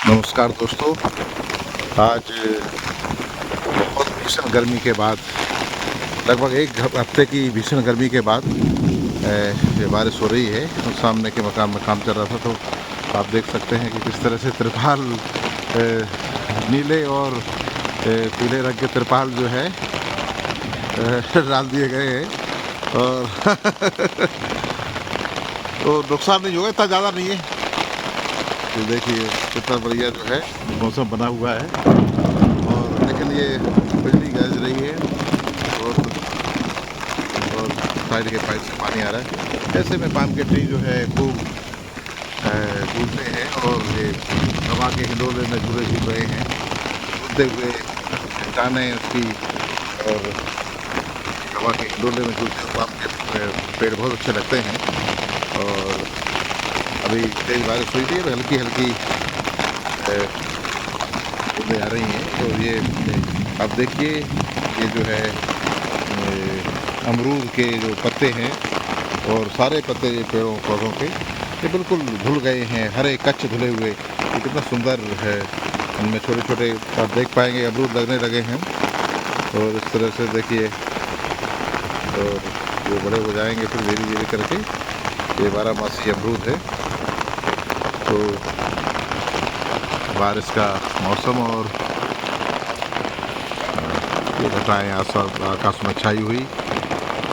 नमस्कार दोस्तों। आज बहुत भीषण गर्मी के बाद, लगभग एक हफ्ते की भीषण गर्मी के बाद ये बारिश हो रही है और सामने के मकान में काम चल रहा था, तो आप देख सकते हैं कि किस तरह से तिरपाल नीले और पीले रंग के तिरपाल जो है डाल दिए गए हैं और तो नुकसान नहीं होगा, इतना ज़्यादा नहीं है। तो देखिए कितना बढ़िया जो है मौसम बना हुआ है, और लेकिन ये बिजली गरज रही है और साइड के पाइप से पानी आ रहा है। ऐसे में पाम के ट्री जो है खूब झूलते हैं और ये हवा के हिंडोले में झूल रहे हैं, झूलते हुए टाने उसकी, और हवा के हिंडोले में झूलते हुए पाम के पेड़ बहुत अच्छे लगते हैं। और अभी तेज़ बारिश हुई थी, हल्की हल्की बूंदें आ रही हैं। तो ये आप देखिए, ये जो है अमरूद के जो पत्ते हैं और सारे पत्ते ये पेड़ों पौधों के ये बिल्कुल धुल गए हैं, हरे कच्च धुले हुए। ये कितना सुंदर है, उनमें छोटे छोटे आप देख पाएंगे अमरूद लगने लगे हैं। और इस तरह से देखिए, और वो बड़े हो जाएंगे फिर धीरे धीरे करके। ये 12 मासी अमरूद है। तो बारिश का मौसम और ये घटाएँ आकाश में छाई हुई,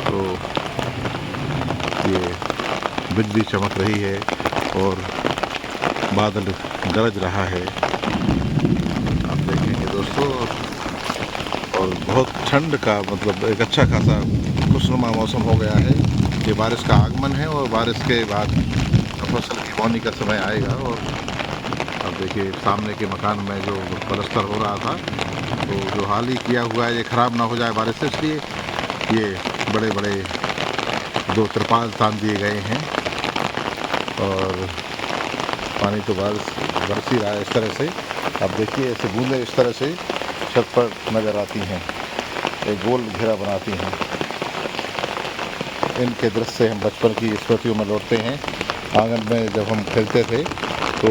तो ये बिजली चमक रही है और बादल गरज रहा है, आप देखेंगे दोस्तों। और बहुत ठंड का मतलब एक अच्छा खासा खुशनुमा मौसम हो गया है। ये बारिश का आगमन है और बारिश के बाद फसल की बोनी का समय आएगा। और अब देखिए सामने के मकान में जो पलस्तर हो रहा था, तो जो हाल ही किया हुआ है ये ख़राब ना हो जाए बारिश से, इसलिए ये बड़े बड़े 2 तिरपाल तान दिए गए हैं। और पानी तो बरस ही रहा है इस तरह से। अब देखिए ऐसे बूंदें इस तरह से छत पर नज़र आती हैं, एक गोल घेरा बनाती हैं। इनके दृश्य से हम बचपन की स्मृतियों में लौटते हैं। आंगन में जब हम खेलते थे तो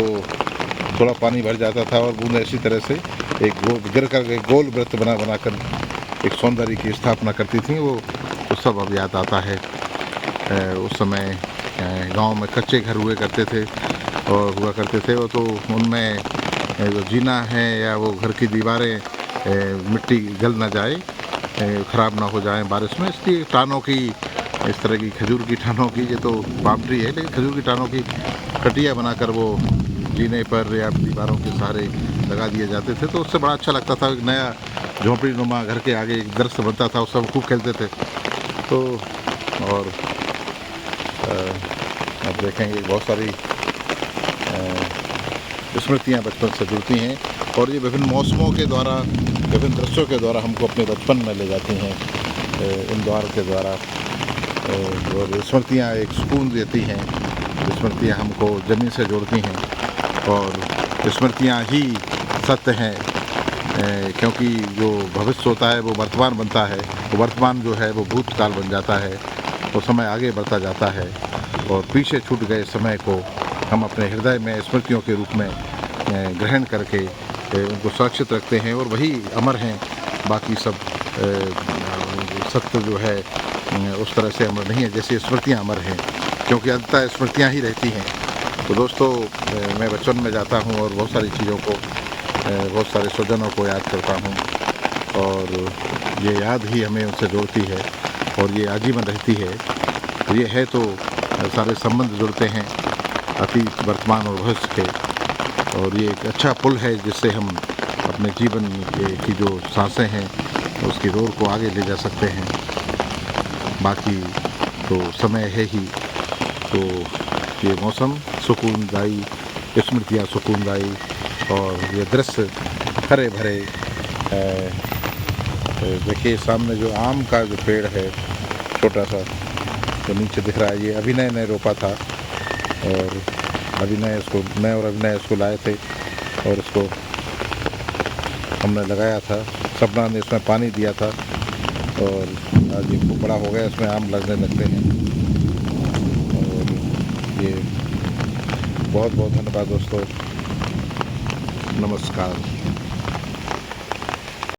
थोड़ा पानी भर जाता था और बूंदें इसी तरह से एक गिर कर एक गोल वृत्त बनाकर एक सौंदर्य की स्थापना करती थी। वो सब अब याद आता है। उस समय गांव में कच्चे घर हुए करते थे और हुआ करते थे, और तो उनमें जो जीना है या वो घर की दीवारें मिट्टी गल ना जाए, ख़राब ना हो जाए बारिश में, इसलिए टानों की, इस तरह की खजूर की टानों की, ये तो बाउंड्री है लेकिन खजूर की टानों की कटिया बनाकर वो जीने पर या दीवारों के सहारे लगा दिए जाते थे। तो उससे बड़ा अच्छा लगता था। एक नया झोंपड़ी नुमा घर के आगे एक दृश्य बनता था, उस सब खूब खेलते थे। तो और आप देखेंगे बहुत सारी स्मृतियाँ बचपन से जुड़ती हैं, और ये विभिन्न मौसमों के द्वारा, विभिन्न दृश्यों के द्वारा हमको अपने बचपन में ले जाती हैं। इन द्वार के द्वारा और स्मृतियाँ एक सुकून देती हैं, स्मृतियाँ हमको ज़मीन से जोड़ती हैं, और स्मृतियाँ ही सत्य हैं। क्योंकि जो भविष्य होता है वो वर्तमान बनता है, वो वर्तमान जो है वो भूतकाल बन जाता है, वो समय आगे बढ़ता जाता है, और पीछे छूट गए समय को हम अपने हृदय में स्मृतियों के रूप में ग्रहण करके उनको सुरक्षित रखते हैं, और वही अमर हैं। बाकी सब सत्य जो है उस तरह से अमर नहीं है जैसे स्मृतियाँ अमर हैं, क्योंकि अंततः स्मृतियाँ ही रहती हैं। तो दोस्तों, मैं बचपन में जाता हूँ और बहुत सारी चीज़ों को, बहुत सारे स्वजनों को याद करता हूँ, और ये याद ही हमें उनसे जोड़ती है और ये आजीवन रहती है। तो ये है तो सारे संबंध जुड़ते हैं अतीत, वर्तमान और भविष्य के, और ये एक अच्छा पुल है जिससे हम अपने जीवन की जो सांसें हैं उसकी डोर को आगे ले जा सकते हैं। बाकी तो समय है ही। तो ये मौसम सुकूनदायी, स्मृतियाँ सुकूनदायी, और ये दृश्य हरे भरे। देखिए सामने जो आम का जो पेड़ है छोटा सा जो नीचे दिख रहा है, ये अभिनय ने रोपा था, और मैं और अभिनय इसको लाए थे और इसको हमने लगाया था। सपना ने इसमें पानी दिया था और आज ये खूब बड़ा हो गया, इसमें आम लगने लगते हैं। और ये बहुत बहुत धन्यवाद दोस्तों। नमस्कार।